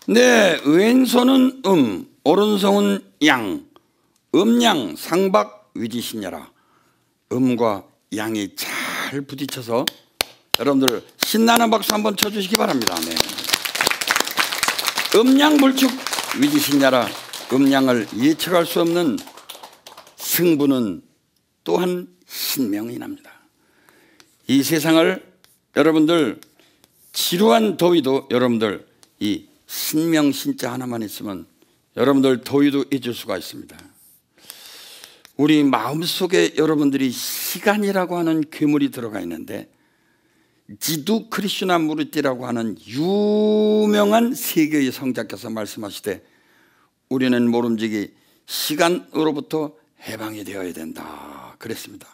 네, 왼손은 오른손은 양, 음양 상박 위지신여라. 음과 양이 잘 부딪혀서 여러분들 신나는 박수 한번 쳐주시기 바랍니다. 네. 음양불축 위지신여라. 음양을 예측할 수 없는 승부는 또한 신명이 납니다. 이 세상을 여러분들 지루한 더위도 여러분들 이 신명 신자 하나만 있으면 여러분들 더위도 잊을 수가 있습니다. 우리 마음속에 여러분들이 시간이라고 하는 괴물이 들어가 있는데, 지두 크리슈나 무르티라고 하는 유명한 세계의 성자께서 말씀하시되 우리는 모름지기 시간으로부터 해방이 되어야 된다 그랬습니다.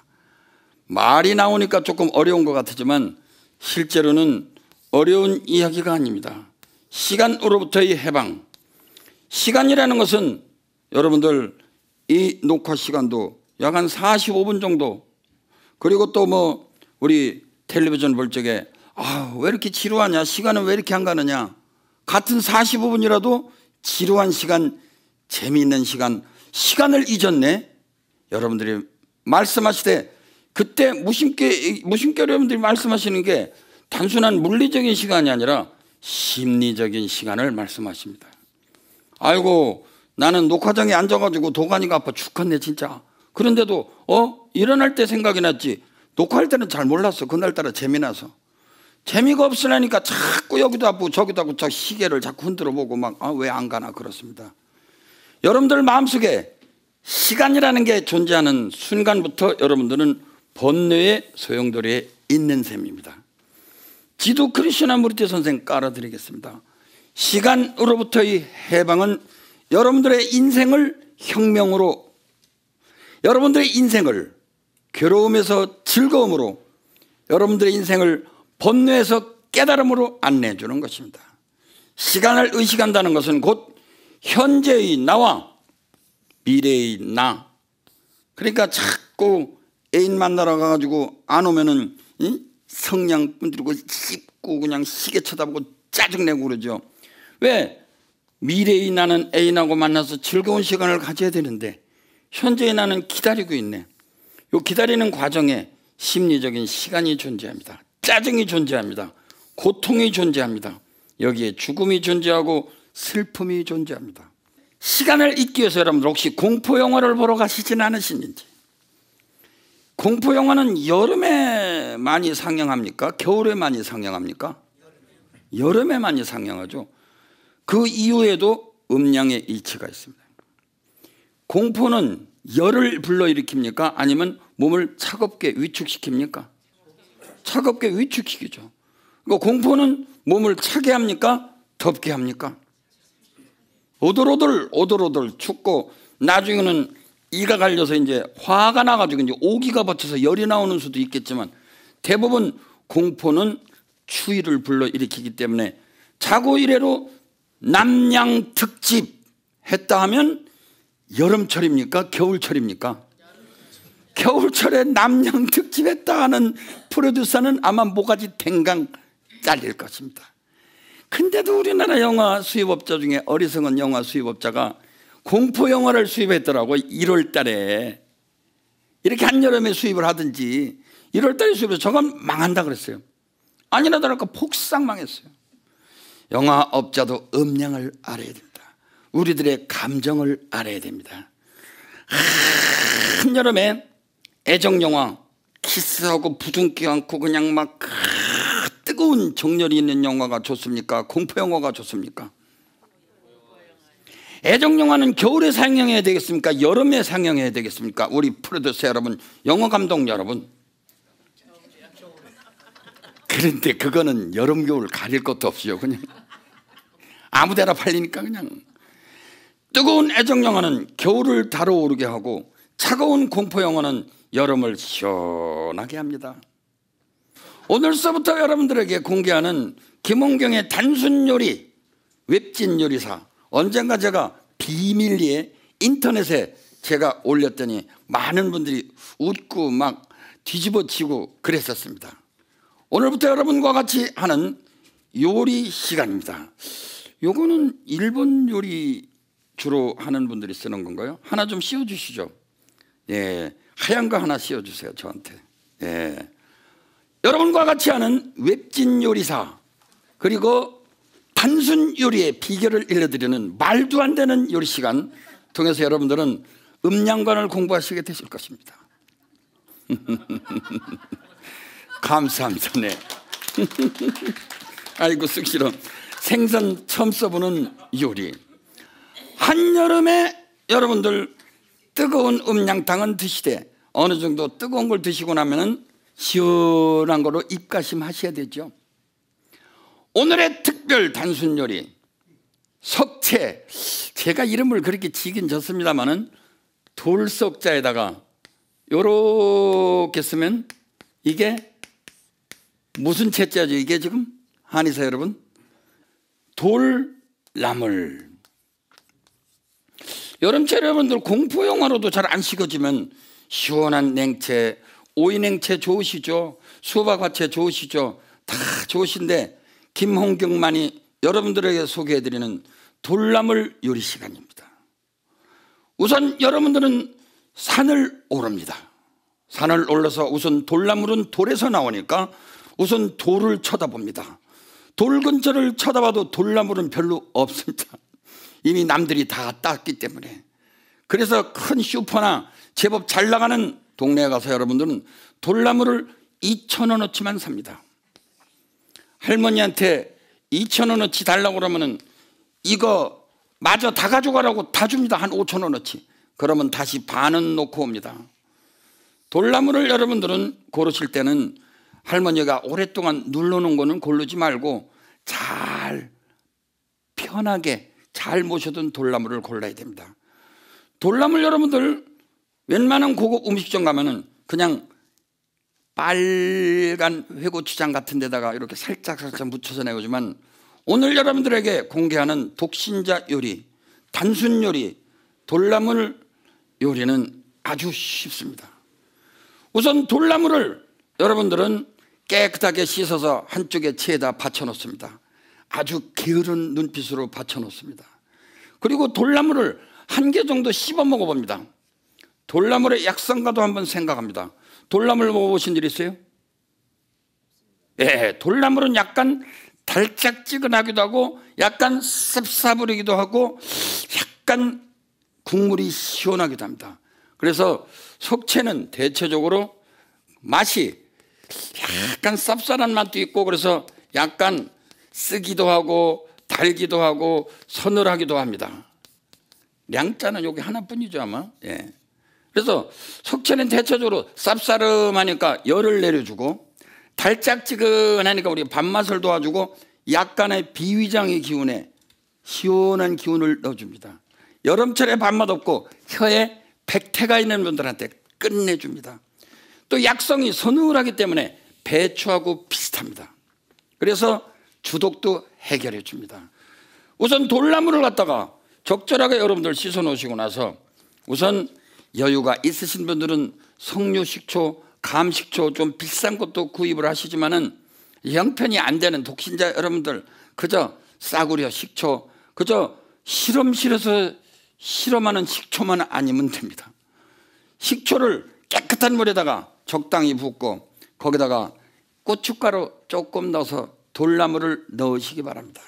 말이 나오니까 조금 어려운 것 같지만 실제로는 어려운 이야기가 아닙니다. 시간으로부터의 해방. 시간이라는 것은 여러분들 이 녹화 시간도 약 한 45분 정도, 그리고 또 뭐 우리 텔레비전 볼 적에 왜 이렇게 지루하냐, 시간은 왜 이렇게 안 가느냐, 같은 45분이라도 지루한 시간, 재미있는 시간, 시간을 잊었네. 여러분들이 말씀하시되 그때 무심결 여러분들이 말씀하시는 게 단순한 물리적인 시간이 아니라 심리적인 시간을 말씀하십니다. 아이고 나는 녹화장에 앉아가지고 도가니가 아파 죽겠네 진짜. 그런데도 일어날 때 생각이 났지, 녹화할 때는 잘 몰랐어. 그날따라 재미나서. 재미가 없으려니까 자꾸 여기도 아프고 저기도 아프고 저 시계를 자꾸 흔들어 보고 막 왜 안 가나 그렇습니다. 여러분들 마음속에 시간이라는 게 존재하는 순간부터 여러분들은 번뇌의 소용돌이에 있는 셈입니다. 지두 크리슈나 무르티 선생 깔아드리겠습니다. 시간으로부터의 해방은 여러분들의 인생을 혁명으로, 여러분들의 인생을 괴로움에서 즐거움으로, 여러분들의 인생을 번뇌에서 깨달음으로 안내해 주는 것입니다. 시간을 의식한다는 것은 곧 현재의 나와 미래의 나. 그러니까 자꾸 애인 만나러 가가지고 안 오면은 성냥 분들고 씹고 그냥 시계 쳐다보고 짜증내고 그러죠. 왜? 미래의 나는 애인하고 만나서 즐거운 시간을 가져야 되는데 현재의 나는 기다리고 있네. 이 기다리는 과정에 심리적인 시간이 존재합니다. 짜증이 존재합니다. 고통이 존재합니다. 여기에 죽음이 존재하고 슬픔이 존재합니다. 시간을 잊기 위해서 여러분들 혹시 공포 영화를 보러 가시진 않으시는지? 공포 영화는 여름에 많이 상영합니까? 겨울에 많이 상영합니까? 여름에 많이 상영하죠. 그 이후에도 음양의 일치가 있습니다. 공포는 열을 불러일으킵니까? 아니면 몸을 차갑게 위축시킵니까? 차갑게 위축시키죠. 그러니까 공포는 몸을 차게 합니까? 덥게 합니까? 오돌오돌 춥고 나중에는 이가 갈려서 이제 화가 나가지고 이제 오기가 버텨서 열이 나오는 수도 있겠지만 대부분 공포는 추위를 불러일으키기 때문에 자고 이래로 남양 특집 했다 하면 여름철입니까? 겨울철입니까? 겨울철에 남양 특집 했다 하는 프로듀서는 아마 모가지 댕강 잘릴 것입니다. 근데도 우리나라 영화 수입업자 중에 어리석은 영화 수입업자가 공포 영화를 수입했더라고. 1월 달에 이렇게 한여름에 수입을 하든지 1월 달에 수입해서 저건 망한다 그랬어요. 아니나 다를까 폭삭 망했어요. 영화업자도 음량을 알아야 됩니다. 우리들의 감정을 알아야 됩니다. 한여름에 애정영화 키스하고 부둥키 안고 그냥 막 뜨거운 정열이 있는 영화가 좋습니까? 공포 영화가 좋습니까? 애정영화는 겨울에 상영해야 되겠습니까? 여름에 상영해야 되겠습니까? 우리 프로듀서 여러분, 영화 감독 여러분. 그런데 그거는 여름 겨울 가릴 것도 없이요. 그냥 아무데나 팔리니까 그냥. 뜨거운 애정영화는 겨울을 달아오르게 하고 차가운 공포영화는 여름을 시원하게 합니다. 오늘서부터 여러분들에게 공개하는 김홍경의 단순 요리 웹진 요리사, 언젠가 제가 비밀리에 인터넷에 제가 올렸더니 많은 분들이 웃고 막 뒤집어치고 그랬었습니다. 오늘부터 여러분과 같이 하는 요리 시간입니다. 요거는 일본 요리 주로 하는 분들이 쓰는 건가요? 하나 좀 씌워주시죠. 예, 하얀 거 하나 씌워주세요, 저한테. 예. 여러분과 같이 하는 웹진 요리사, 그리고 단순 요리의 비결을 알려드리는 말도 안 되는 요리 시간 통해서 여러분들은 음양관을 공부하시게 되실 것입니다. 감사합니다. 네. 아이고 쑥 싫어. 생선 처음 써보는 요리. 한여름에 여러분들 뜨거운 음양탕은 드시되 어느 정도 뜨거운 걸 드시고 나면은 시원한 거로 입가심 하셔야 되죠. 오늘의 특별 단순 요리 석채, 제가 이름을 그렇게 지긴 졌습니다만은 돌석자에다가 요렇게 쓰면 이게 무슨 채자죠? 이게 지금 한의사 여러분, 돌나물. 여름철 여러분들 공포 영화로도 잘 안 식어지면 시원한 냉채, 오이냉채 좋으시죠? 수박화채 좋으시죠? 다 좋으신데 김홍경만이 여러분들에게 소개해드리는 돌나물 요리 시간입니다. 우선 여러분들은 산을 오릅니다. 산을 올라서 우선 돌나물은 돌에서 나오니까 우선 돌을 쳐다봅니다. 돌 근처를 쳐다봐도 돌나물은 별로 없습니다. 이미 남들이 다 땄기 때문에. 그래서 큰 슈퍼나 제법 잘 나가는 동네에 가서 여러분들은 돌나물을 2,000원어치만 삽니다. 할머니한테 2,000원어치 달라고 그러면은 이거 마저 다 가져가라고 다 줍니다. 한 5,000원어치. 그러면 다시 반은 놓고 옵니다. 돌나물을 여러분들은 고르실 때는 할머니가 오랫동안 눌러놓은 거는 고르지 말고 잘 편하게 잘 모셔둔 돌나물을 골라야 됩니다. 돌나물 여러분들 웬만한 고급 음식점 가면은 그냥 빨간 회고추장 같은 데다가 이렇게 살짝 묻혀서 내오지만 오늘 여러분들에게 공개하는 독신자 요리, 단순 요리, 돌나물 요리는 아주 쉽습니다. 우선 돌나물을 여러분들은 깨끗하게 씻어서 한쪽에 체에다 받쳐 놓습니다. 아주 게으른 눈빛으로 받쳐 놓습니다. 그리고 돌나물을 한 개 정도 씹어 먹어봅니다. 돌나물의 약성과도 한번 생각합니다. 돌나물 먹어보신 일 있어요? 예, 돌나물은 약간 달짝지근하기도 하고 약간 쌉싸부리기도 하고 약간 국물이 시원하기도 합니다. 그래서 석채는 대체적으로 맛이 약간 쌉쌀한 맛도 있고 그래서 약간 쓰기도 하고 달기도 하고 서늘하기도 합니다. 량자는 여기 하나뿐이죠 아마. 예. 그래서 석채는 대체적으로 쌉싸름하니까 열을 내려주고 달짝지근하니까 우리 밥맛을 도와주고 약간의 비위장의 기운에 시원한 기운을 넣어줍니다. 여름철에 밥맛 없고 혀에 백태가 있는 분들한테 끝내줍니다. 또 약성이 서늘하기 때문에 배추하고 비슷합니다. 그래서 주독도 해결해 줍니다. 우선 돌나물을 갖다가 적절하게 여러분들 씻어 놓으시고 나서 우선 여유가 있으신 분들은 석류식초, 감식초 좀 비싼 것도 구입을 하시지만은 형편이 안 되는 독신자 여러분들 그저 싸구려 식초, 그저 실험실에서 실험하는 식초만 아니면 됩니다. 식초를 깨끗한 물에다가 적당히 붓고 거기다가 고춧가루 조금 넣어서 돌나물을 넣으시기 바랍니다.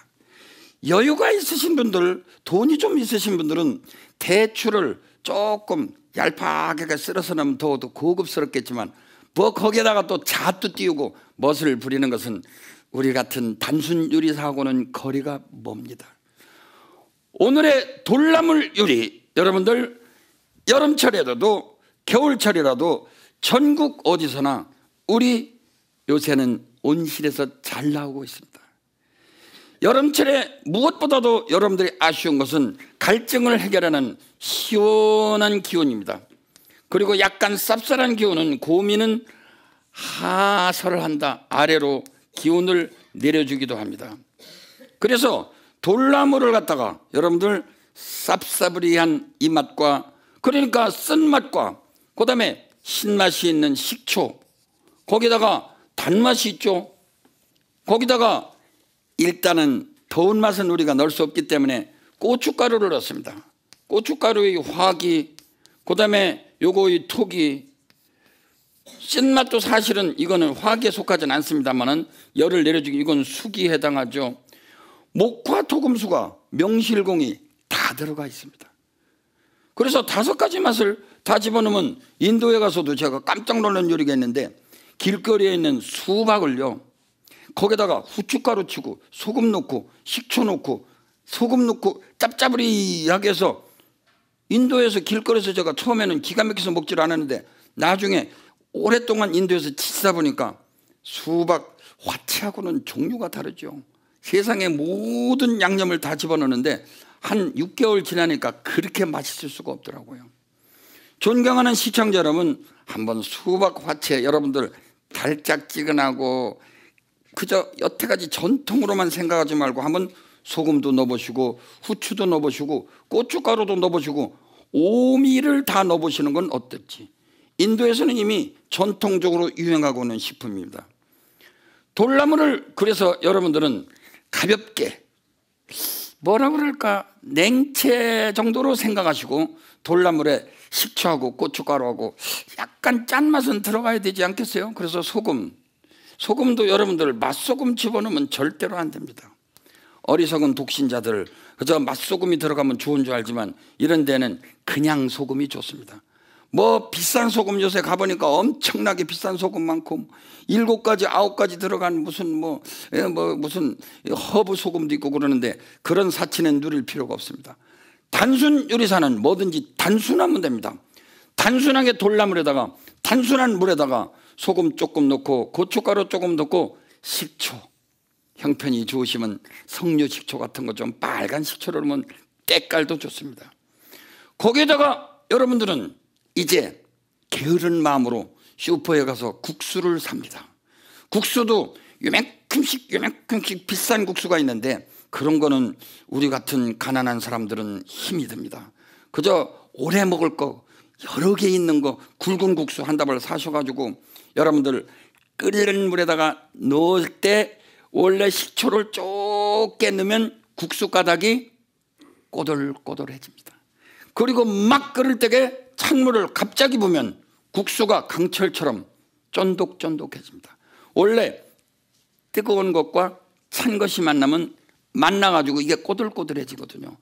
여유가 있으신 분들, 돈이 좀 있으신 분들은 대추를 조금 얄팍하게 썰어서 넣으면 더 고급스럽겠지만 뭐 거기에다가 또 잣도 띄우고 멋을 부리는 것은 우리 같은 단순 요리사하고는 거리가 멉니다. 오늘의 돌나물 요리 여러분들 여름철에라도 겨울철이라도 전국 어디서나 우리 요새는 온실에서 잘 나오고 있습니다. 여름철에 무엇보다도 여러분들이 아쉬운 것은 갈증을 해결하는 시원한 기운입니다. 그리고 약간 쌉쌀한 기운은 고민은 하설을 한다. 아래로 기운을 내려주기도 합니다. 그래서 돌나물을 갖다가 여러분들 쌉싸부리한 이 맛과 그러니까 쓴맛과 그 다음에 신맛이 있는 식초 거기다가 단맛이 있죠. 거기다가 일단은 더운 맛은 우리가 넣을 수 없기 때문에 고춧가루를 넣습니다. 고춧가루의 화기, 그다음에 요거 이 톡이, 쓴맛도 사실은 이거는 화기에 속하진 않습니다만은 열을 내려주기, 이건 숙이 해당하죠. 목화 토금수가, 명실공히 다 들어가 있습니다. 그래서 5가지 맛을 다 집어넣으면, 인도에 가서도 제가 깜짝 놀란 요리가 있는데, 길거리에 있는 수박을요, 거기다가 후춧가루 치고 소금 넣고 식초 넣고 소금 넣고 짭짜부리하게 해서, 인도에서 길거리에서 제가 처음에는 기가 막혀서 먹질 않았는데 나중에 오랫동안 인도에서 치다 보니까 수박 화채하고는 종류가 다르죠. 세상의 모든 양념을 다 집어넣는데 한 6개월 지나니까 그렇게 맛있을 수가 없더라고요. 존경하는 시청자 여러분, 한번 수박 화채 여러분들 달짝지근하고 그저 여태까지 전통으로만 생각하지 말고 한번 소금도 넣어보시고 후추도 넣어보시고 고춧가루도 넣어보시고 오미를 다 넣어보시는 건 어떨지. 인도에서는 이미 전통적으로 유행하고 있는 식품입니다. 돌나물을 그래서 여러분들은 가볍게, 뭐라 그럴까, 냉채 정도로 생각하시고 돌나물에 식초하고 고춧가루하고 약간 짠맛은 들어가야 되지 않겠어요? 그래서 소금도 여러분들 맛소금 집어넣으면 절대로 안 됩니다. 어리석은 독신자들, 그저 맛소금이 들어가면 좋은 줄 알지만 이런 데는 그냥 소금이 좋습니다. 뭐 비싼 소금 요새 가보니까 엄청나게 비싼 소금 많고 7가지 9가지 들어간 무슨 무슨 허브 소금도 있고 그러는데, 그런 사치는 누릴 필요가 없습니다. 단순 요리사는 뭐든지 단순하면 됩니다. 단순하게 돌나물에다가 단순한 물에다가 소금 조금 넣고 고춧가루 조금 넣고 식초, 형편이 좋으시면 석류 식초 같은 거 좀 빨간 식초를 넣으면 때깔도 좋습니다. 거기에다가 여러분들은 이제 게으른 마음으로 슈퍼에 가서 국수를 삽니다. 국수도 요만큼씩 비싼 국수가 있는데 그런 거는 우리 같은 가난한 사람들은 힘이 듭니다. 그저 오래 먹을 거 여러 개 있는 거 굵은 국수 한 다발 사셔가지고 여러분들 끓이는 물에다가 넣을 때 원래 식초를 좁게 넣으면 국수 가닥이 꼬들꼬들해집니다. 그리고 막 끓을 때에 찬물을 갑자기 부으면 국수가 강철처럼 쫀득쫀득해집니다. 원래 뜨거운 것과 찬 것이 만나가지고 이게 꼬들꼬들해지거든요.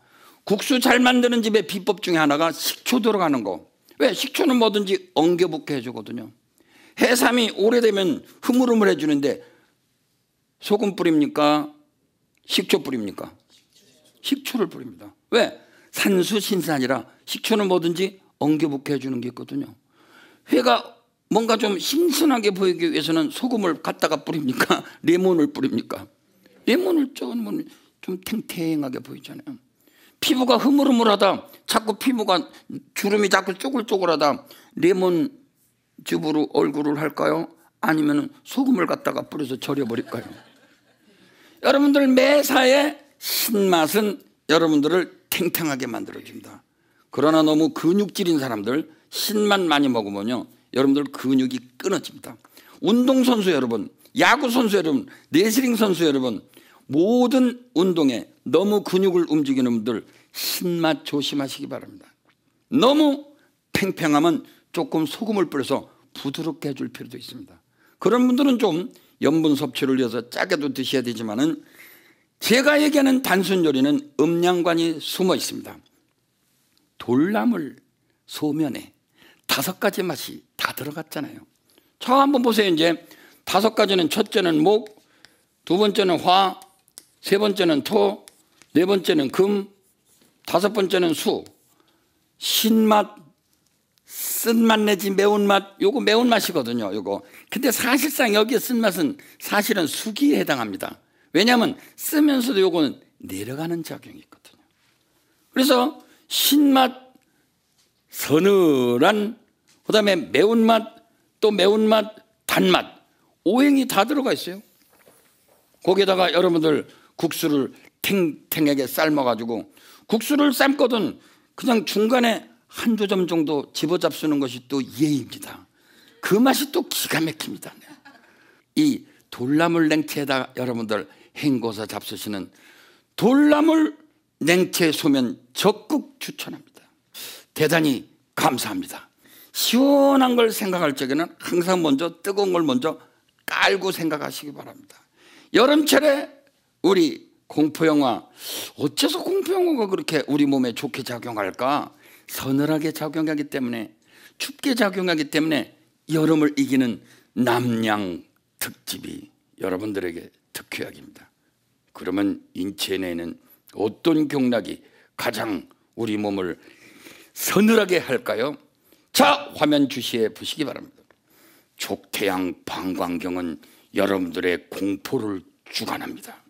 국수 잘 만드는 집의 비법 중에 하나가 식초 들어가는 거. 왜? 식초는 뭐든지 엉겨붙게 해주거든요. 해삼이 오래되면 흐물흐물해지는데 소금 뿌립니까? 식초 뿌립니까? 식초를 뿌립니다. 왜? 산수신산이라 식초는 뭐든지 엉겨붙게 해주는 게 있거든요. 회가 뭔가 좀 신선하게 보이기 위해서는 소금을 갖다가 뿌립니까? 레몬을 뿌립니까? 레몬을 쪼면 좀 탱탱하게 보이잖아요. 피부가 흐물흐물하다, 자꾸 피부가 주름이 자꾸 쪼글쪼글하다, 레몬즙으로 얼굴을 할까요? 아니면 소금을 갖다가 뿌려서 절여버릴까요? 여러분들 매사에 신맛은 여러분들을 탱탱하게 만들어줍니다. 그러나 너무 근육질인 사람들 신만 많이 먹으면요 여러분들 근육이 끊어집니다. 운동선수 여러분, 야구선수 여러분, 레슬링 선수 여러분, 모든 운동에 너무 근육을 움직이는 분들 신맛 조심하시기 바랍니다. 너무 팽팽하면 조금 소금을 뿌려서 부드럽게 해줄 필요도 있습니다. 그런 분들은 좀 염분 섭취를 위해서 짜게도 드셔야 되지만은 제가 얘기하는 단순 요리는 음양관이 숨어 있습니다. 돌나물 소면에 5가지 맛이 다 들어갔잖아요. 자, 한번 보세요. 이제 5가지는, 첫째는 목, 2번째는 화, 3번째는 토, 4번째는 금, 5번째는 수. 신맛, 쓴맛 내지 매운맛, 요거 매운맛이거든요. 요거. 근데 사실상 여기에 쓴맛은 사실은 수기에 해당합니다. 왜냐하면 쓰면서도 요거는 내려가는 작용이 있거든요. 그래서 신맛, 서늘한, 그 다음에 매운맛, 또 매운맛, 단맛, 오행이 다 들어가 있어요. 거기에다가 여러분들 국수를 탱탱하게 삶아가지고, 국수를 삶거든 그냥 중간에 한두 점 정도 집어잡수는 것이 또 예의입니다. 그 맛이 또 기가 막힙니다. 이 돌나물 냉채에다 여러분들 헹궈서 잡수시는 돌나물 냉채 소면 적극 추천합니다. 대단히 감사합니다. 시원한 걸 생각할 적에는 항상 먼저 뜨거운 걸 먼저 깔고 생각하시기 바랍니다. 여름철에 우리 공포영화, 어째서 공포영화가 그렇게 우리 몸에 좋게 작용할까? 서늘하게 작용하기 때문에, 춥게 작용하기 때문에 여름을 이기는 남양 특집이 여러분들에게 특효약입니다. 그러면 인체 내에는 어떤 경락이 가장 우리 몸을 서늘하게 할까요? 자, 화면 주시해 보시기 바랍니다. 족태양 방광경은 여러분들의 공포를 주관합니다.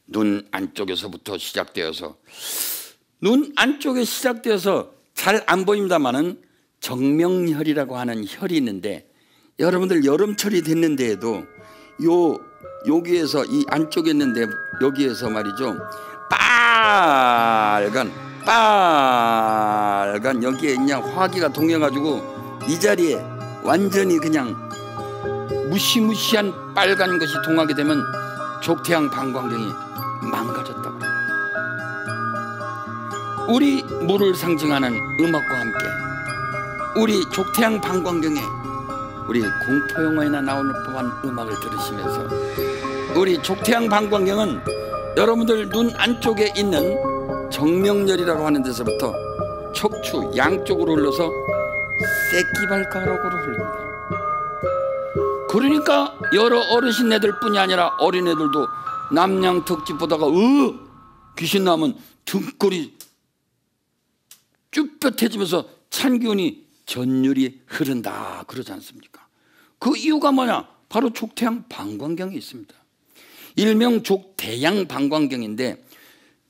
눈 안쪽에서부터 시작되어서, 눈 안쪽에 시작되어서 잘 안 보입니다만은 정명혈이라고 하는 혈이 있는데, 여러분들 여름철이 됐는데에도 여기에서 이 안쪽에 있는데 여기에서 말이죠, 빨간 여기에 그냥 화기가 동해가지고 이 자리에 완전히 그냥 무시무시한 빨간 것이 동하게 되면 족태양 방광경이 망가졌다고 합니다. 우리 물을 상징하는 음악과 함께 우리 족태양 방광경에 우리 공포영화에나 나올 법한 음악을 들으시면서, 우리 족태양 방광경은 여러분들 눈 안쪽에 있는 정명열이라고 하는 데서부터 척추 양쪽으로 흘러서 새끼발가락으로 흐릅니다. 그러니까 여러 어르신네들 뿐이 아니라 어린애들도 남양 특집 보다가 귀신 나오면 등골이 쭈뼛해지면서 찬 기운이 전율이 흐른다 그러지 않습니까? 그 이유가 뭐냐? 바로 족태양 방광경이 있습니다. 일명 족대양 방광경인데,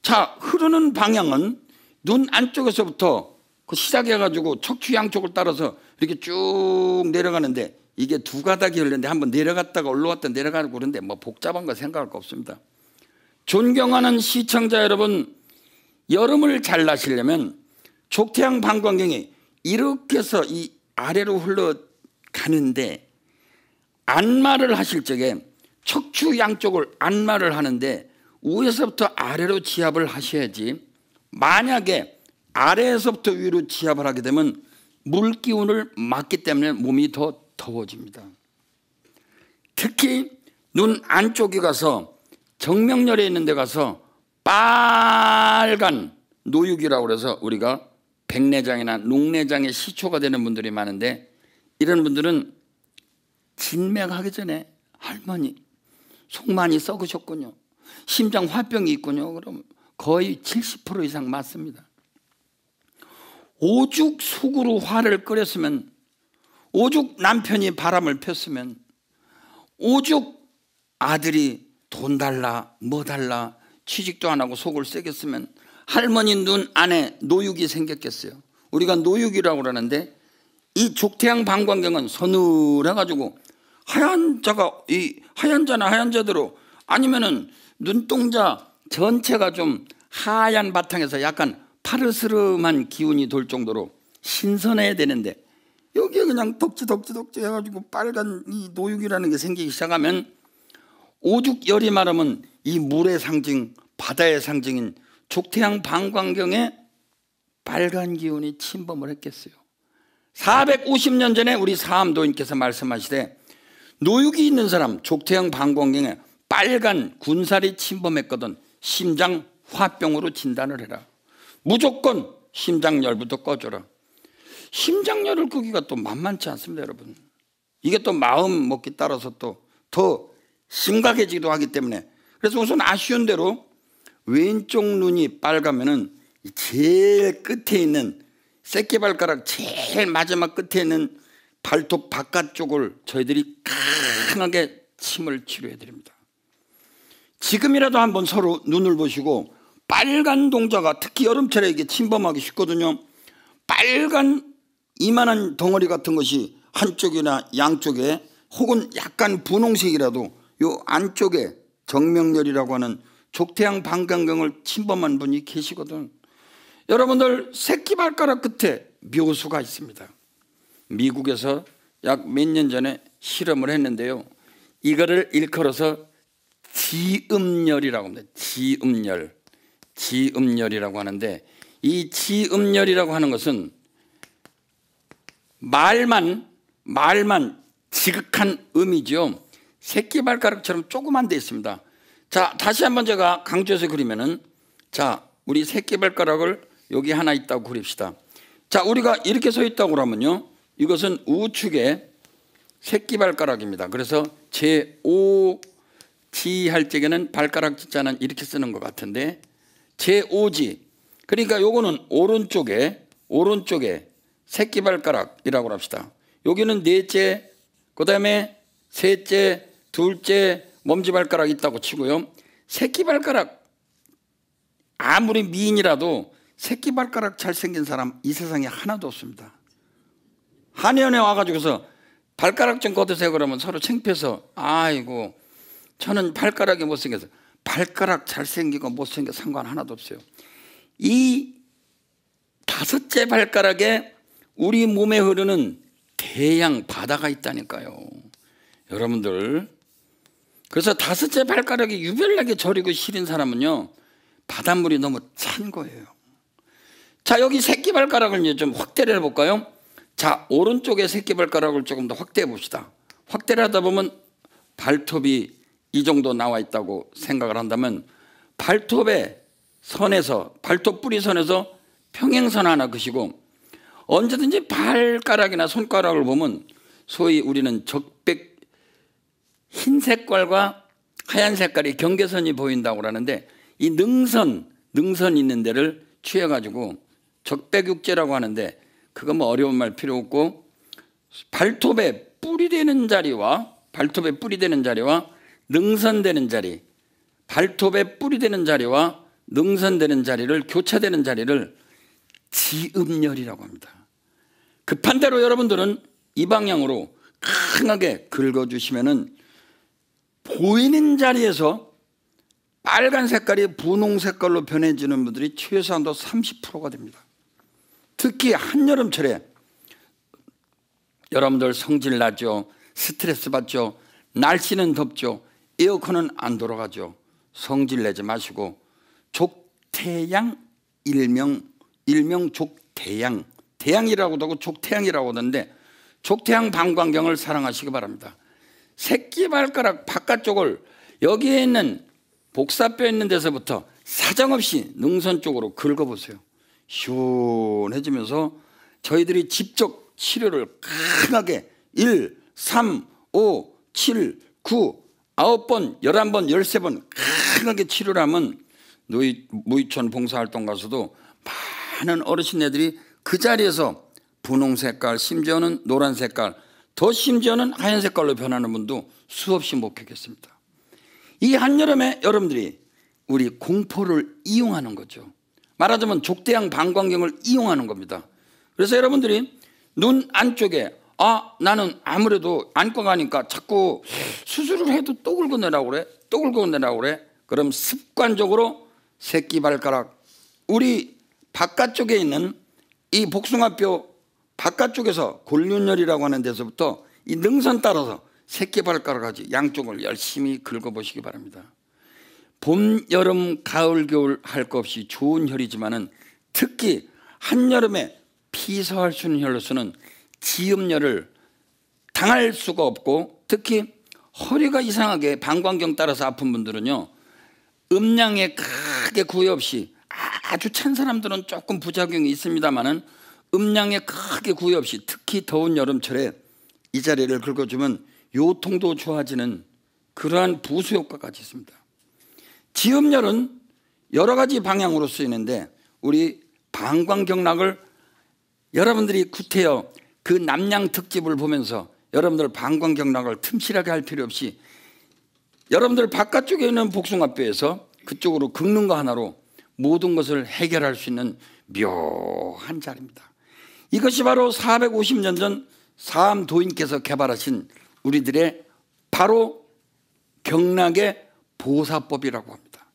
자, 흐르는 방향은 눈 안쪽에서부터 그 시작해가지고 척추 양쪽을 따라서 이렇게 쭉 내려가는데, 이게 두 가닥이 흘렸는데 한번 내려갔다가 올라왔다 내려가고 그러는데 뭐 복잡한 거 생각할 거 없습니다. 존경하는 시청자 여러분, 여름을 잘 나시려면 족태양 방광경이 이렇게 해서 이 아래로 흘러가는데, 안마를 하실 적에 척추 양쪽을 안마를 하는데 위에서부터 아래로 지압을 하셔야지, 만약에 아래에서부터 위로 지압을 하게 되면 물기운을 막기 때문에 몸이 더 더워집니다. 특히 눈 안쪽에 가서 정명열에 있는 데 가서 빨간 노육이라고 해서 우리가 백내장이나 녹내장의 시초가 되는 분들이 많은데, 이런 분들은 진맥하기 전에 할머니 속 많이 썩으셨군요, 심장 화병이 있군요. 그럼 거의 70% 이상 맞습니다. 오죽 속으로 화를 끓였으면, 오죽 남편이 바람을 폈으면, 오죽 아들이 돈 달라 뭐 달라 취직도 안 하고 속을 새겼으면 할머니 눈 안에 노육이 생겼겠어요. 우리가 노육이라고 그러는데, 이 족태양 방광경은 서늘해가지고 하얀 자나 하얀 자대로, 아니면은 눈동자 전체가 좀 하얀 바탕에서 약간 파르스름한 기운이 돌 정도로 신선해야 되는데, 여기에 그냥 덕지 해가지고 빨간 이 노육이라는 게 생기기 시작하면, 오죽 열이 마르면 이 물의 상징, 바다의 상징인 족태양 방광경에 빨간 기운이 침범을 했겠어요. 450년 전에 우리 사암도인께서 말씀하시되, 노육이 있는 사람 족태양 방광경에 빨간 군살이 침범했거든 심장 화병으로 진단을 해라. 무조건 심장열부터 꺼줘라. 심장열을 끄기가 또 만만치 않습니다, 여러분. 이게 또 마음 먹기 따라서 또 더 심각해지기도 하기 때문에, 그래서 우선 아쉬운 대로 왼쪽 눈이 빨가면은 제일 끝에 있는 새끼발가락 제일 마지막 끝에 있는 발톱 바깥쪽을 저희들이 강하게 침을 치료해 드립니다. 지금이라도 한번 서로 눈을 보시고, 빨간 동자가 특히 여름철에 이게 침범하기 쉽거든요. 빨간 이만한 덩어리 같은 것이 한쪽이나 양쪽에, 혹은 약간 분홍색이라도 요 안쪽에 정명열이라고 하는 족태양 방광경을 침범한 분이 계시거든. 여러분들 새끼발가락 끝에 묘수가 있습니다. 미국에서 약 몇 년 전에 실험을 했는데요, 이거를 일컬어서 지음열이라고 합니다. 지음열이라고 하는데, 이 지음열이라고 하는 것은 말만 지극한 음이죠. 새끼발가락처럼 조그만 데 있습니다. 자, 다시 한번 제가 강조해서 그리면은, 자, 우리 새끼발가락을 여기 하나 있다고 그립시다. 자, 우리가 이렇게 서 있다고 그러면요, 이것은 우측의 새끼발가락입니다. 그래서 제5지 할 적에는 발가락 짓자는 이렇게 쓰는 것 같은데, 제5지, 그러니까 요거는 오른쪽에 새끼발가락이라고 합시다. 여기는 넷째, 그 다음에 셋째, 둘째 몸지발가락 있다고 치고요. 새끼발가락, 아무리 미인이라도 새끼발가락 잘생긴 사람 이 세상에 하나도 없습니다. 한의원에 와가지고서 발가락 좀 걷으세요 그러면 서로 창피해서, 아이고 저는 발가락이 못생겨서. 발가락 잘생기고 못생겨 상관 하나도 없어요. 이 다섯째 발가락에 우리 몸에 흐르는 대양 바다가 있다니까요, 여러분들. 그래서 다섯째 발가락이 유별나게 저리고 시린 사람은요, 바닷물이 너무 찬 거예요. 자, 여기 새끼발가락을 이제 좀 확대를 해볼까요? 자, 오른쪽에 새끼발가락을 조금 더 확대해 봅시다. 확대를 하다 보면 발톱이 이 정도 나와 있다고 생각을 한다면, 발톱의 선에서, 발톱 뿌리 선에서 평행선 하나 그시고, 언제든지 발가락이나 손가락을 보면 소위 우리는 적백, 흰 색깔과 하얀 색깔이 경계선이 보인다고 하는데, 이 능선 있는 데를 취해가지고 적백육제라고 하는데, 그거 뭐 어려운 말 필요 없고, 발톱에 뿌리 되는 자리와 능선되는 자리, 발톱에 뿌리 되는 자리와 능선되는 자리를, 교차되는 자리를 지음열이라고 합니다. 급한 대로 여러분들은 이 방향으로 강하게 긁어주시면은 보이는 자리에서 빨간 색깔이 분홍 색깔로 변해지는 분들이 최소한도 30%가 됩니다. 특히 한여름철에 여러분들 성질 나죠, 스트레스 받죠, 날씨는 덥죠, 에어컨은 안 돌아가죠. 성질 내지 마시고 족태양, 일명 족태양, 대양이라고도 하고 족태양이라고 하던데, 족태양 방광경을 사랑하시기 바랍니다. 새끼발가락 바깥쪽을, 여기에 있는 복사뼈 있는 데서부터 사정없이 능선 쪽으로 긁어보세요. 시원해지면서 저희들이 직접 치료를 강하게 1, 3, 5, 7, 9, 9번, 11번, 13번 강하게 치료를 하면 무의촌 봉사활동 가서도 많은 어르신네들이 그 자리에서 분홍 색깔, 심지어는 노란 색깔, 더 심지어는 하얀 색깔로 변하는 분도 수없이 목격했습니다. 이 한여름에 여러분들이 우리 공포를 이용하는 거죠. 말하자면 족대양 방광경을 이용하는 겁니다. 그래서 여러분들이 눈 안쪽에, 나는 아무래도 안과 가니까 자꾸 수술을 해도 또 긁어내라고 그래. 그럼 습관적으로 새끼발가락, 우리 바깥쪽에 있는 이 복숭아뼈 바깥쪽에서 골륜열이라고 하는 데서부터 이 능선 따라서 새끼발가락까지 양쪽을 열심히 긁어보시기 바랍니다. 봄, 여름, 가을, 겨울 할 것 없이 좋은 혈이지만은 특히 한여름에 피서할 수 있는 혈로서는 지음열을 당할 수가 없고, 특히 허리가 이상하게 방광경 따라서 아픈 분들은요, 음량에 크게 구애 없이, 아주 찬 사람들은 조금 부작용이 있습니다만은 음량에 크게 구애 없이, 특히 더운 여름철에 이 자리를 긁어주면 요통도 좋아지는 그러한 부수 효과까지 있습니다. 지음열은 여러 가지 방향으로 쓰이는데, 우리 방광경락을 여러분들이 구태여 그 남양 특집을 보면서 여러분들 방광경락을 틈실하게 할 필요 없이 여러분들 바깥쪽에 있는 복숭아뼈에서 그쪽으로 긁는 거 하나로 모든 것을 해결할 수 있는 묘한 자리입니다. 이것이 바로 450년 전 사암도인께서 개발하신 우리들의 바로 경락의 보사법이라고 합니다.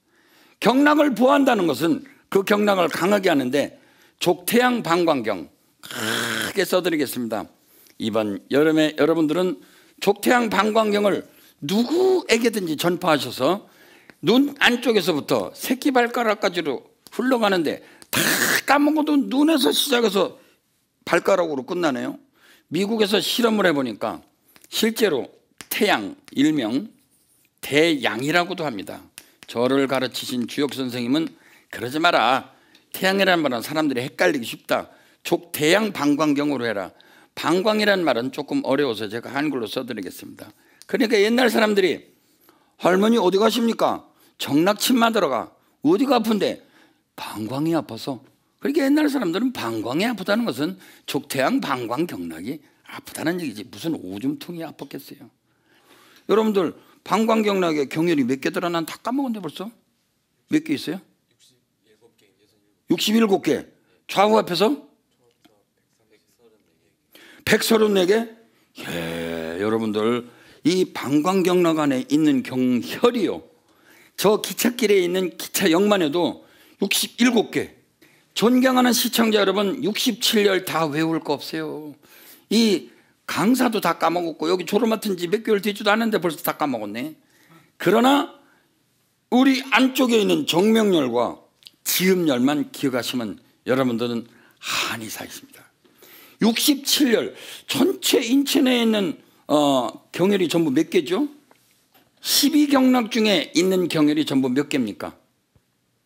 경락을 보호한다는 것은 그 경락을 강하게 하는데, 족태양 방광경 크게 써드리겠습니다. 이번 여름에 여러분들은 족태양 방광경을 누구에게든지 전파하셔서 눈 안쪽에서부터 새끼발가락까지로 흘러가는데 다 까먹어도 눈에서 시작해서 발가락으로 끝나네요. 미국에서 실험을 해보니까 실제로 태양, 일명 대양이라고도 합니다. 저를 가르치신 주역 선생님은 그러지 마라. 태양이라는 말은 사람들이 헷갈리기 쉽다. 족대양 방광경으로 해라. 방광이라는 말은 조금 어려워서 제가 한글로 써드리겠습니다. 그러니까 옛날 사람들이 할머니 어디 가십니까? 정락침만 들어가. 어디가 아픈데? 방광이 아파서. 그러니까 옛날 사람들은 방광이 아프다는 것은 족태양 방광경락이 아프다는 얘기지 무슨 오줌통이 아팠겠어요. 여러분들 방광경락에 경혈이 몇 개더라? 난 다 까먹었는데 벌써. 몇 개 있어요? 67개. 좌우 앞에서 134개. 예, 여러분들 이 방광경락 안에 있는 경혈이요, 저 기찻길에 있는 기차역만 해도 67개. 존경하는 시청자 여러분, 67열 다 외울 거 없어요. 이 강사도 다 까먹었고 여기 졸업 맡은 지 몇 개월 되지도 않았는데 벌써 다 까먹었네. 그러나 우리 안쪽에 있는 정명열과 지음열만 기억하시면 여러분들은 한의사이십니다. 67열 전체 인체 내에 있는 경혈이 전부 몇 개죠? 12경락 중에 있는 경혈이 전부 몇 개입니까?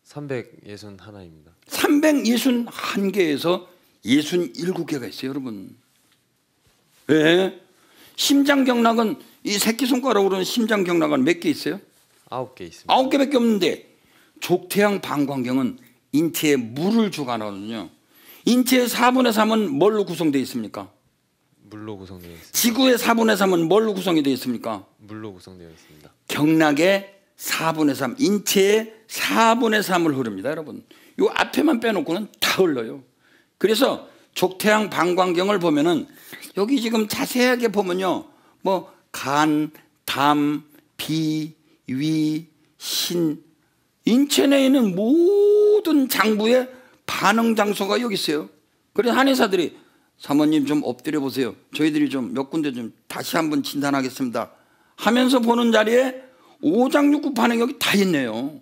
361입니다. 361개에서 67개가 있어요, 여러분. 왜? 심장경락은 이 새끼손가락으로는 심장경락은 몇 개 있어요? 9개 있습니다. 9개밖에 없는데 족태양 방광경은 인체에 물을 주관하거든요. 인체의 4분의 3은 뭘로 구성되어 있습니까? 물로 구성되어 있습니다. 지구의 4분의 3은 뭘로 구성이 되어 있습니까? 물로 구성되어 있습니다. 경락의 4분의 3, 인체의 4분의 3을 흐릅니다, 여러분. 요 앞에만 빼놓고는 다 흘러요. 그래서 족태양 방광경을 보면은 여기 지금 자세하게 보면요, 뭐 간, 담, 비, 위, 신, 인체 내에 있는 모든 장부의 반응 장소가 여기 있어요. 그래서 한의사들이 사모님 좀 엎드려 보세요. 저희들이 좀 몇 군데 좀 다시 한번 진단하겠습니다 하면서 보는 자리에 오장육부 반응이 여기 다 있네요.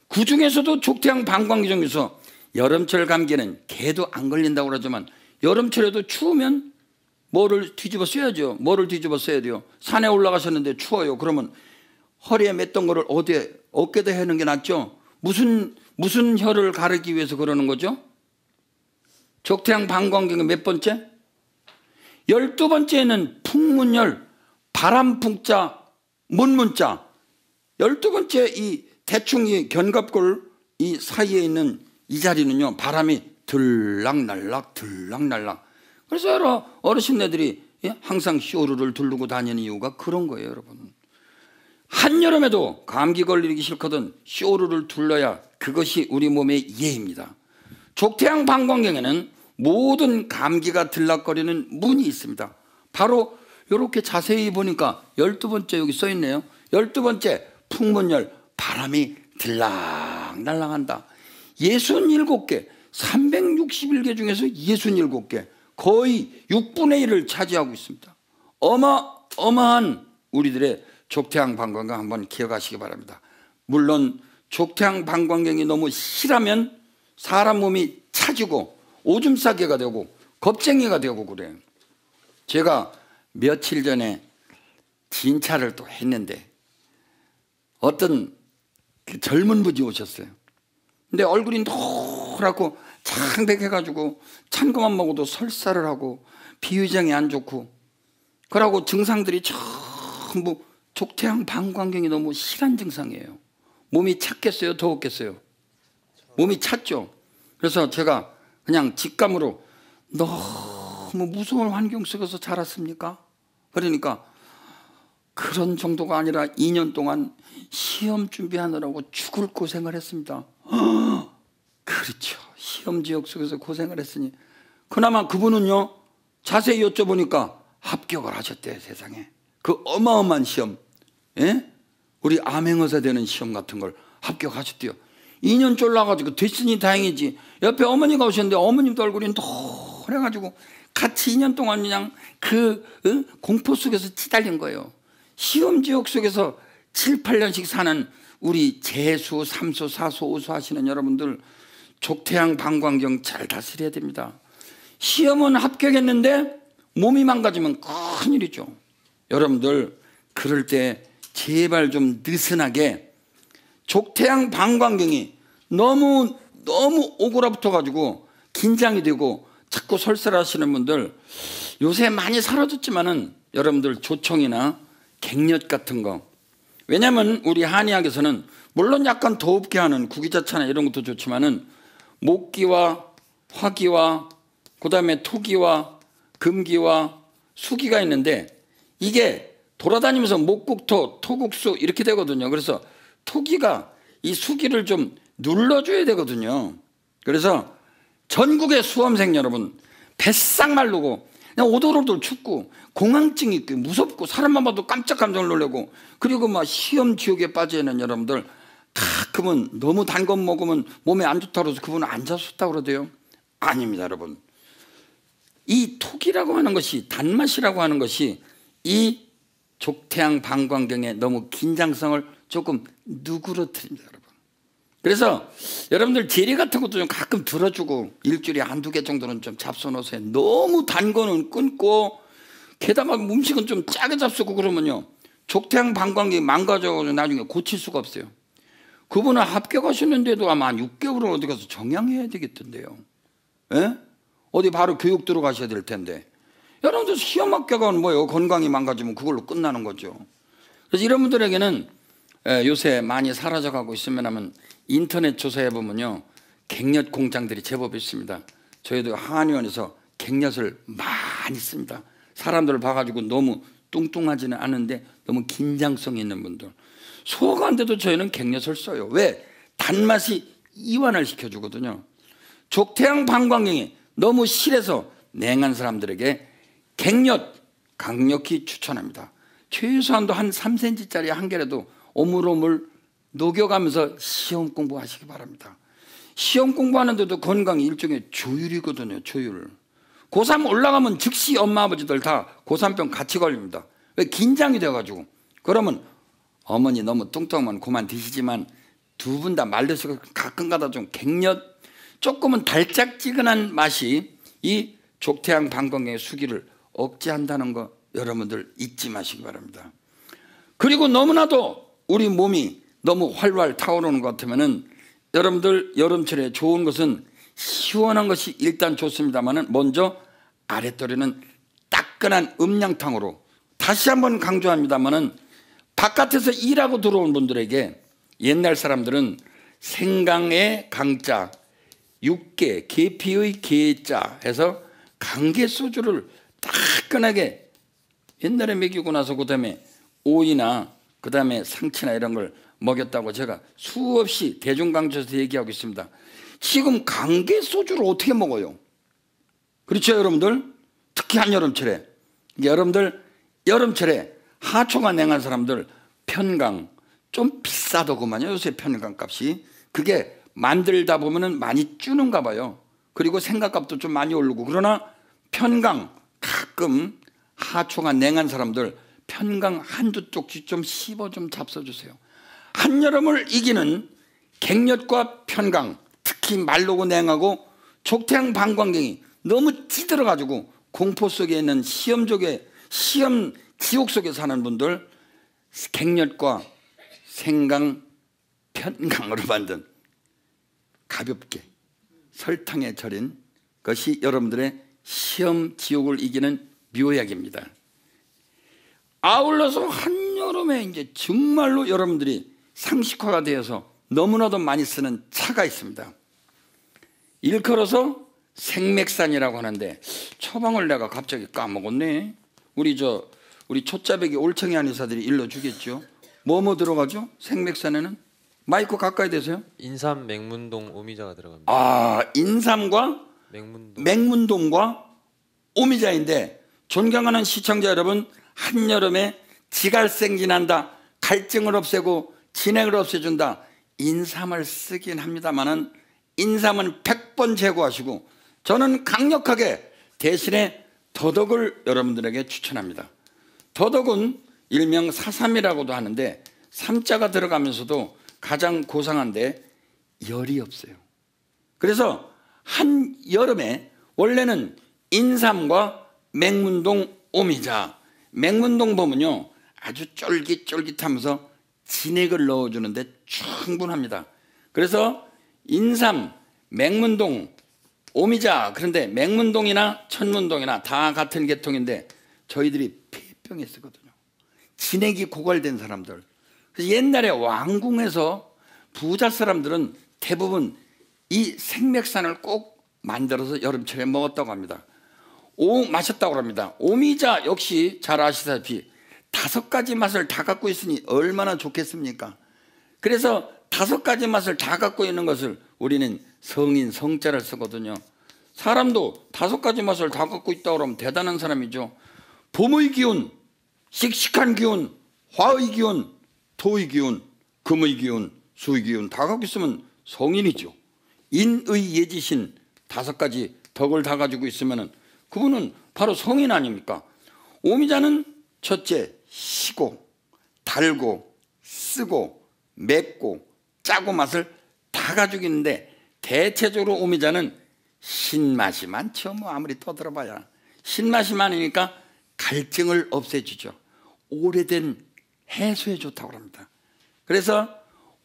그 중에서도 족태양 방광경 중에서 여름철 감기는 개도 안 걸린다고 그러지만 여름철에도 추우면 뭐를 뒤집어 써야죠. 뭐를 뒤집어 써야 돼요? 산에 올라가셨는데 추워요. 그러면 허리에 맸던 거를 어깨에다 해는 게 낫죠. 무슨 혈을 가르기 위해서 그러는 거죠? 족태양 방광경의 몇 번째? 12번째는 풍문열, 바람풍자, 문문자. 12번째 이 대충 이 견갑골 이 사이에 있는 이 자리는요, 바람이 들락날락 들락날락. 그래서 여러 어르신네들이 항상 쇼루를 두르고 다니는 이유가 그런 거예요, 여러분. 한여름에도 감기 걸리기 싫거든 쇼루를 둘러야 그것이 우리 몸의 예입니다. 족태양 방광경에는 모든 감기가 들락거리는 문이 있습니다. 바로 이렇게 자세히 보니까 12번째 여기 써 있네요. 12번째 풍문열, 바람이 들락날락한다. 67개, 361개 중에서 67개, 거의 6분의 1을 차지하고 있습니다. 어마어마한 우리들의 족태양 방광경 한번 기억하시기 바랍니다. 물론 족태양 방광경이 너무 실하면 사람 몸이 차지고 오줌 싸개가 되고 겁쟁이가 되고 그래요. 제가 며칠 전에 진찰을 또 했는데 어떤 그 젊은 분이 오셨어요. 근데 얼굴이 노랗고 창백해가지고 찬 것만 먹어도 설사를 하고 비위장이 안 좋고, 그러고 증상들이 전부 족태양 방광경이 너무 실한 증상이에요. 몸이 찼겠어요? 더웠겠어요? 몸이 찼죠. 그래서 제가 그냥 직감으로 너무 무서운 환경 속에서 자랐습니까? 그러니까 그런 정도가 아니라 2년 동안 시험 준비하느라고 죽을 고생을 했습니다. 그렇죠. 시험 지역 속에서 고생을 했으니 그나마 그분은요, 자세히 여쭤보니까 합격을 하셨대요. 세상에 그 어마어마한 시험, 예? 우리 암행의사 되는 시험 같은 걸 합격하셨대요. 2년 쫄라가지고 됐으니 다행이지. 옆에 어머니가 오셨는데 어머님도 얼굴이 노래가지고 같이 2년 동안 그냥 그 공포 속에서 치달린 거예요. 시험 지역 속에서 7, 8년씩 사는 우리 재수, 3수, 4수, 5수 하시는 여러분들 족태양 방광경 잘 다스려야 됩니다. 시험은 합격했는데 몸이 망가지면 큰일이죠. 여러분들 그럴 때 제발 좀 느슨하게 족태양 방광경이 너무 오그라붙어 가지고 긴장이 되고 자꾸 설설하시는 분들 요새 많이 사라졌지만은 여러분들 조청이나 갱년 같은 거, 왜냐하면 우리 한의학에서는 물론 약간 더웁게 하는 구기자차나 이런 것도 좋지만은 목기와 화기와 그다음에 토기와 금기와 수기가 있는데 이게 돌아다니면서 목국토, 토국수 이렇게 되거든요. 그래서 토기가 이 수기를 좀 눌러줘야 되거든요. 그래서 전국의 수험생 여러분 뱃싹 마르고 그냥 오돌오돌 춥고 공황증이 있고 무섭고 사람만 봐도 깜짝깜짝 놀라고 그리고 막 시험 지옥에 빠져 있는 여러분들 가끔은 너무 단 거 먹으면 몸에 안 좋다고 해서 그분은 안 좋다고 그러대요. 아닙니다 여러분. 이 톡이라고 하는 것이 단맛이라고 하는 것이 이 족태양 방광경의 너무 긴장성을 조금 누그러뜨립니다 여러분. 그래서 여러분들 제리 같은 것도 좀 가끔 들어주고 일주일에 한두 개 정도는 좀 잡숴놓으세요. 너무 단 거는 끊고 게다가 음식은 좀 짜게 잡수고 그러면요 족태양 방광경이 망가져서 나중에 고칠 수가 없어요. 그분은 합격하셨는데도 아마 한 6개월을 어디 가서 정양해야 되겠던데요. 예? 어디 바로 교육 들어가셔야 될 텐데 여러분들 시험 합격은 뭐예요? 건강이 망가지면 그걸로 끝나는 거죠. 그래서 이런 분들에게는 요새 많이 사라져가고 있으면 하면 인터넷 조사해 보면요 갱년 공장들이 제법 있습니다. 저희도 한의원에서 갱년을 많이 씁니다. 사람들을 봐가지고 너무 뚱뚱하지는 않은데 너무 긴장성 있는 분들 소화가 안 돼도 저희는 갱년을 써요. 왜? 단맛이 이완을 시켜주거든요. 족태양 방광경이 너무 실해서 냉한 사람들에게 갱년 강력히 추천합니다. 최소한도 한 3cm짜리 한 개라도 오물오물 녹여가면서 시험 공부하시기 바랍니다. 시험 공부하는데도 건강이 일종의 조율이거든요. 조율. 고3 올라가면 즉시 엄마 아버지들 다 고3병 같이 걸립니다. 왜? 긴장이 돼가지고. 그러면 어머니 너무 뚱뚱하면 그만 드시지만 두 분 다 말드시고 가끔가다 좀 갱년 조금은 달짝지근한 맛이 이 족태양 방광경의 수기를 억제한다는 거 여러분들 잊지 마시기 바랍니다. 그리고 너무나도 우리 몸이 너무 활활 타오르는 것 같으면은 여러분들 여름철에 좋은 것은 시원한 것이 일단 좋습니다만은 먼저 아랫도리는 따끈한 음양탕으로 다시 한번 강조합니다만은 바깥에서 일하고 들어온 분들에게 옛날 사람들은 생강의 강자, 육개, 계피의 계자 해서 강계 소주를 따끈하게 옛날에 먹이고 나서 그다음에 오이나 그다음에 상치나 이런 걸 먹였다고 제가 수없이 대중강조에서 얘기하고 있습니다. 지금 강계 소주를 어떻게 먹어요? 그렇죠 여러분들? 특히 한여름철에 여러분들 여름철에 하초가 냉한 사람들 편강 좀 비싸더구만요. 요새 편강 값이 그게 만들다 보면은 많이 주는가 봐요. 그리고 생각값도 좀 많이 오르고 그러나 편강 가끔 하초가 냉한 사람들 편강 한두 쪽씩 좀 씹어 좀 잡숴주세요. 한여름을 이기는 갱년과 편강 특히 말르고 냉하고 족태양 방광경이 너무 찌들어가지고 공포 속에 있는 시험 지옥 속에 사는 분들 갱년과 생강 편강으로 만든 가볍게 설탕에 절인 것이 여러분들의 시험 지옥을 이기는 묘약입니다. 아울러서 한여름에 이제 정말로 여러분들이 상식화가 되어서 너무나도 많이 쓰는 차가 있습니다. 일컬어서 생맥산이라고 하는데 처방을 내가 갑자기 까먹었네. 우리 초짜배기 올챙이 한의사들이 일러주겠죠. 뭐 들어가죠? 생맥산에는 마이크 가까이 대세요. 인삼, 맹문동, 오미자가 들어갑니다. 아, 인삼과 맹문동과 오미자인데 존경하는 시청자 여러분 한여름에 지갈생진한다 갈증을 없애고 진행을 없애준다 인삼을 쓰긴 합니다만은 인삼은 100번 제거하시고 저는 강력하게 대신에 더덕을 여러분들에게 추천합니다. 더덕은 일명 사삼이라고도 하는데 삼자가 들어가면서도 가장 고상한데 열이 없어요. 그래서 한 여름에 원래는 인삼과 맹문동 오미자, 맹문동 보면요 아주 쫄깃쫄깃하면서 진액을 넣어주는데 충분합니다. 그래서 인삼, 맹문동, 오미자, 그런데 맹문동이나 천문동이나 다 같은 계통인데 저희들이 폐병에 쓰거든요. 진액이 고갈된 사람들. 그래서 옛날에 왕궁에서 부자 사람들은 대부분 이 생맥산을 꼭 만들어서 여름철에 먹었다고 합니다. 마셨다고 합니다. 오미자 역시 잘 아시다시피 5가지 맛을 다 갖고 있으니 얼마나 좋겠습니까? 그래서 5가지 맛을 다 갖고 있는 것을 우리는 성인, 성자를 쓰거든요. 사람도 5가지 맛을 다 갖고 있다고 그러면 대단한 사람이죠. 봄의 기운, 씩씩한 기운, 화의 기운, 토의 기운, 금의 기운, 수의 기운 다 갖고 있으면 성인이죠. 인의 예지신 5가지 덕을 다 가지고 있으면 그분은 바로 성인 아닙니까? 오미자는 첫째 시고 달고 쓰고 맵고 짜고 맛을 다 가지고 있는데 대체적으로 오미자는 신맛이 많죠. 뭐 아무리 떠들어봐야 신맛이 많으니까 갈증을 없애주죠. 오래된 해소에 좋다고 합니다. 그래서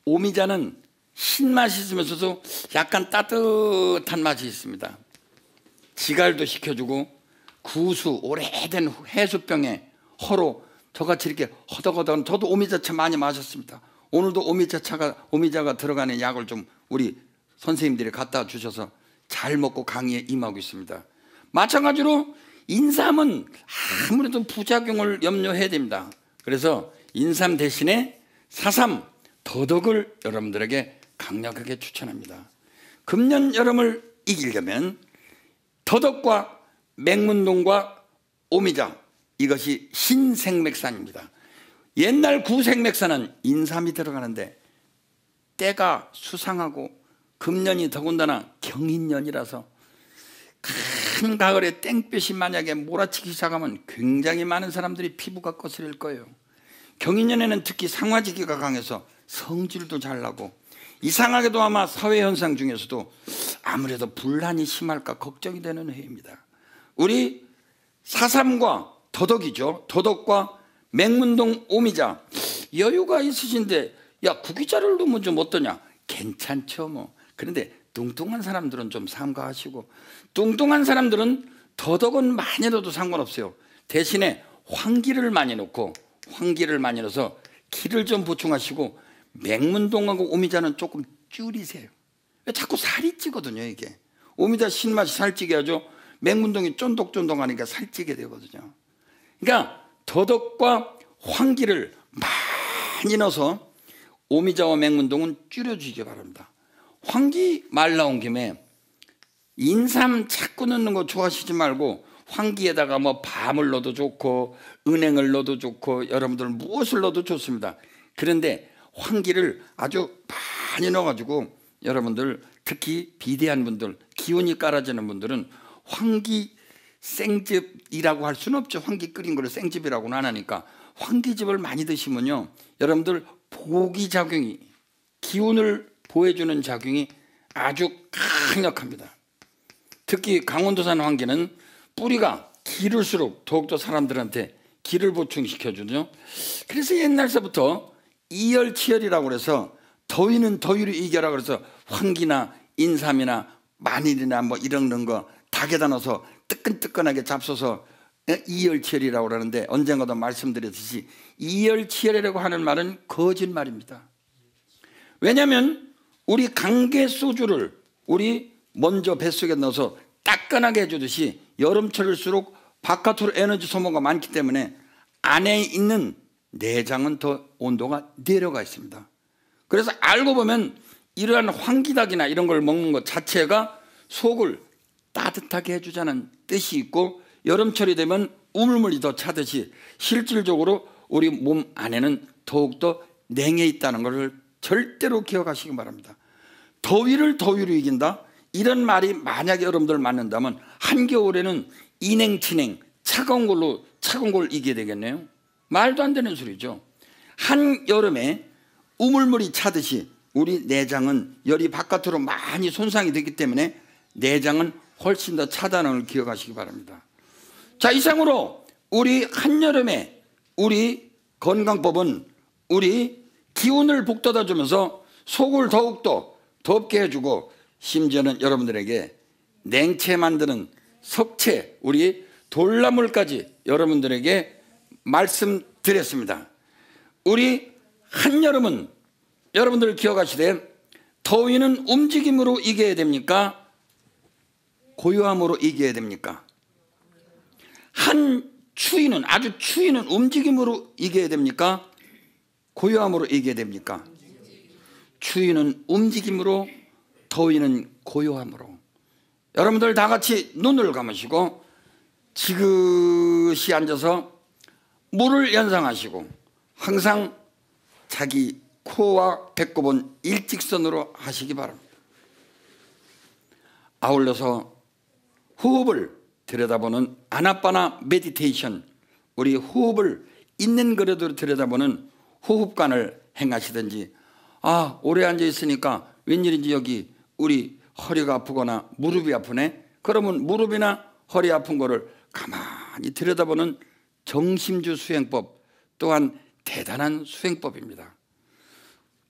오미자는 신맛이 있으면서도 약간 따뜻한 맛이 있습니다. 지갈도 식혀주고 구수 오래된 해수병에 허로 저같이 이렇게 허덕허덕. 저도 오미자차 많이 마셨습니다. 오늘도 오미자가 들어가는 약을 좀 우리 선생님들이 갖다 주셔서 잘 먹고 강의에 임하고 있습니다. 마찬가지로 인삼은 아무래도 부작용을 염려해야 됩니다. 그래서 인삼 대신에 사삼, 더덕을 여러분들에게 강력하게 추천합니다. 금년 여름을 이기려면 더덕과 맹문동과 오미자, 이것이 신생맥산입니다. 옛날 구생맥산은 인삼이 들어가는데 때가 수상하고 금년이 더군다나 경인년이라서 큰 가을에 땡볕이 만약에 몰아치기 시작하면 굉장히 많은 사람들이 피부가 거스릴 거예요. 경인년에는 특히 상화지기가 강해서 성질도 잘 나고 이상하게도 아마 사회현상 중에서도 아무래도 분란이 심할까 걱정이 되는 해입니다. 우리 사삼과 더덕이죠. 더덕과 맹문동 오미자 여유가 있으신데 야 구기자를 넣으면 좀 어떠냐? 괜찮죠 뭐. 그런데 뚱뚱한 사람들은 좀 삼가하시고 뚱뚱한 사람들은 더덕은 많이 넣어도 상관없어요. 대신에 황기를 많이 넣고 황기를 많이 넣어서 기를 좀 보충하시고 맹문동하고 오미자는 조금 줄이세요. 자꾸 살이 찌거든요 이게. 오미자 신맛이 살찌게 하죠. 맹문동이 쫀득쫀득하니까 살찌게 되거든요. 그러니까 더덕과 황기를 많이 넣어서 오미자와 맹문동은 줄여주시기 바랍니다. 황기 말 나온 김에 인삼 자꾸 넣는 거 좋아하시지 말고 황기에다가 뭐 밤을 넣어도 좋고 은행을 넣어도 좋고 여러분들 무엇을 넣어도 좋습니다. 그런데 황기를 아주 많이 넣어가지고 여러분들 특히 비대한 분들 기운이 깔아지는 분들은 황기 생즙이라고 할 수는 없죠. 황기 끓인 걸 생즙이라고는 안 하니까 황기즙을 많이 드시면요 여러분들 보기작용이 기운을 보여주는 작용이 아주 강력합니다. 특히 강원도산 황기는 뿌리가 기를수록 더욱더 사람들한테 기를 보충시켜주죠. 그래서 옛날서부터 이열치열이라고 해서 더위는 더위로 이겨라 그래서 황기나 인삼이나 마늘이나 뭐 이런 거 닭에다 넣어서 뜨끈뜨끈하게 잡숴서 이열치열이라고 하는데 언젠가도 말씀드렸듯이 이열치열이라고 하는 말은 거짓말입니다. 왜냐하면 우리 강계 소주를 우리 먼저 뱃속에 넣어서 따끈하게 해주듯이 여름철일수록 바깥으로 에너지 소모가 많기 때문에 안에 있는 내장은 더 온도가 내려가 있습니다. 그래서 알고 보면 이러한 황기닭이나 이런 걸 먹는 것 자체가 속을 따뜻하게 해주자는 뜻이 있고 여름철이 되면 우물물이 더 차듯이 실질적으로 우리 몸 안에는 더욱더 냉해 있다는 것을 절대로 기억하시기 바랍니다. 더위를 더위로 이긴다? 이런 말이 만약에 여러분들 맞는다면 한겨울에는 인행치냉 차가운 걸로 차가운 걸 이겨야 되겠네요. 말도 안 되는 소리죠. 한여름에 우물물이 차듯이 우리 내장은 열이 바깥으로 많이 손상이 되기 때문에 내장은 훨씬 더 차다는 걸 기억하시기 바랍니다. 자, 이상으로 우리 한여름에 우리 건강법은 우리 기운을 북돋아 주면서 속을 더욱더 덥게 해주고 심지어는 여러분들에게 냉채 만드는 석채, 우리 돌나물까지 여러분들에게 말씀드렸습니다. 우리 한여름은 여러분들 기억하시되 더위는 움직임으로 이겨야 됩니까? 고요함으로 이겨야 됩니까? 추위는, 아주 추위는 움직임으로 이겨야 됩니까? 고요함으로 이겨야 됩니까? 추위는 움직임으로, 더위는 고요함으로. 여러분들 다 같이 눈을 감으시고 지그시 앉아서 물을 연상하시고 항상 자기 코와 배꼽은 일직선으로 하시기 바랍니다. 아울러서 호흡을 들여다보는 아나빠나 메디테이션, 우리 호흡을 있는 그릇으로 들여다보는 호흡관을 행하시든지, 오래 앉아 있으니까 웬일인지 여기 우리 허리가 아프거나 무릎이 아프네, 그러면 무릎이나 허리 아픈 거를 가만히 들여다보는 정심주 수행법 또한 대단한 수행법입니다.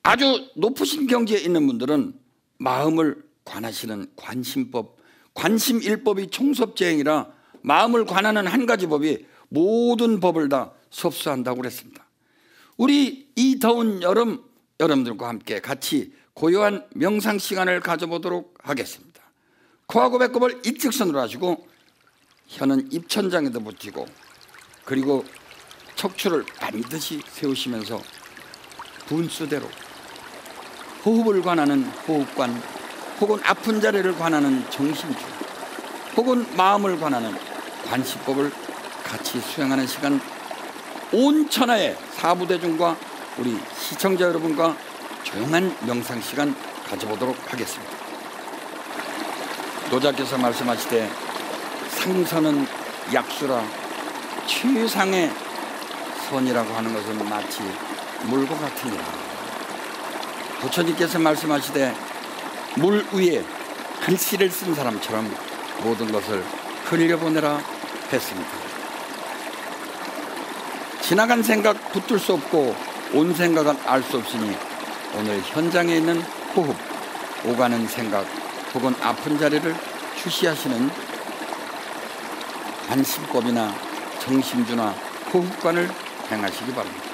아주 높으신 경지에 있는 분들은 마음을 관하시는 관심법, 관심일법이 총섭재행이라 마음을 관하는 한 가지 법이 모든 법을 다 섭수한다고 그랬습니다. 우리 이 더운 여름 여러분들과 함께 같이 고요한 명상 시간을 가져보도록 하겠습니다. 코하고 배꼽을 일직선으로 하시고 혀는 입천장에도 붙이고 그리고 척추를 반드시 세우시면서 분수대로 호흡을 관하는 호흡관, 혹은 아픈 자리를 관하는 정심주, 혹은 마음을 관하는 관시법을 같이 수행하는 시간, 온 천하의 사부대중과 우리 시청자 여러분과 조용한 명상 시간 가져보도록 하겠습니다. 노자께서 말씀하시되 상선은 약수라 최상의 선이라고 하는 것은 마치 물과 같으니라. 부처님께서 말씀하시되 물 위에 글씨를 쓴 사람처럼 모든 것을 흘려보내라 했습니다. 지나간 생각 붙들 수 없고 온 생각은 알 수 없으니 오늘 현장에 있는 호흡, 오가는 생각 혹은 아픈 자리를 주시하시는 관심법이나 정심주나 호흡관을 행하시기 바랍니다.